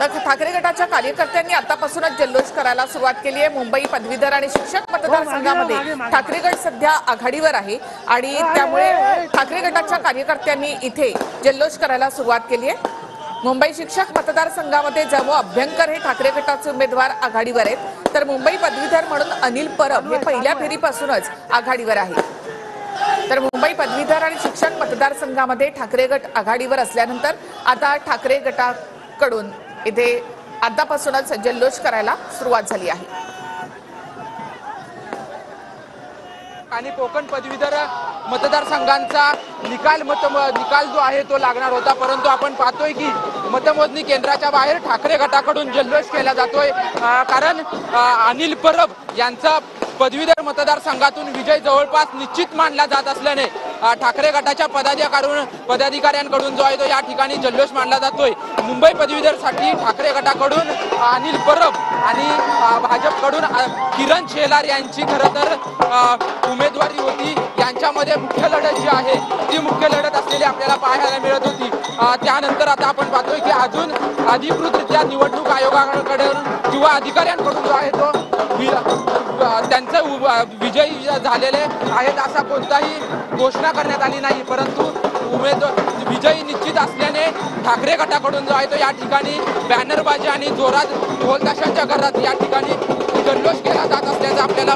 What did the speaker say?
ठाकरे गटाच्या कार्यकर्त्यांनी आतापासूनच जल्लोष करायला सुरुवात केली आहे। मुंबई पदवीधर आणि शिक्षक मतदारसंघामध्ये ठाकरे गट सध्या आघाडीवर आहे आणि त्यामुळे ठाकरे गटाच्या कार्यकर्त्यांनी इथे जल्लोष करायला सुरुवात केली आहे। मुंबई शिक्षक मतदारसंघामध्ये जमो अभ्यंकर हे ठाकरे गटाचे उमेदवार आघाडीवर आहेत, तर मुंबई पदवीधर म्हणून अनिल परब हे पहिल्या फेरीपासूनच आघाडीवर आहे। तर मुंबई पदवीधर आणि शिक्षक मतदारसंघामध्ये ठाकरे गट आघाडीवर असल्यानंतर आता ठाकरे गटाकडून इथे आतापासूनच जल्लोष करायला सुरुवात झाली आहे। आणि कोकण पदवीधर मतदारसंघांचा निकाल जो आहे तो लागणार होता, परंतु आपण पाहतोय की मतमोजणी केंद्राच्या बाहेर ठाकरे गटाकडून जल्लोष केला जातोय, कारण अनिल परब यांचा पदवीधर मतदारसंघातून विजय जवळपास निश्चित मानला जात असल्याने ठाकरे गटाच्या पदाधिकाऱ्यांकडून जो आहे तो या ठिकाणी जल्लोष मानला जातोय। मुंबई पदवीधरसाठी ठाकरे गटाकडून अनिल परब आणि भाजपकडून किरण शेलार यांची खरं तर उमेदवारी होती। यांच्यामध्ये मुख्य लढत जी आहे ती मुख्य लढत असलेली आपल्याला पाहायला मिळत होती। त्यानंतर आता आपण पाहतोय की अजून अधिकृतरित्या निवडणूक आयोगाकडून किंवा अधिकाऱ्यांकडून जो आहे तो त्यांचे विजयी झालेले आहेत असा कोणताही घोषणा करण्यात आली नाही, परंतु विजयी निश्चित असल्याने ठाकरे गटाकडून जो आहे तो या ठिकाणी बॅनरबाजी आणि जोरात ढोल ताशांच्या गजरात या ठिकाणी जल्लोष केला जात असल्याचं आपल्याला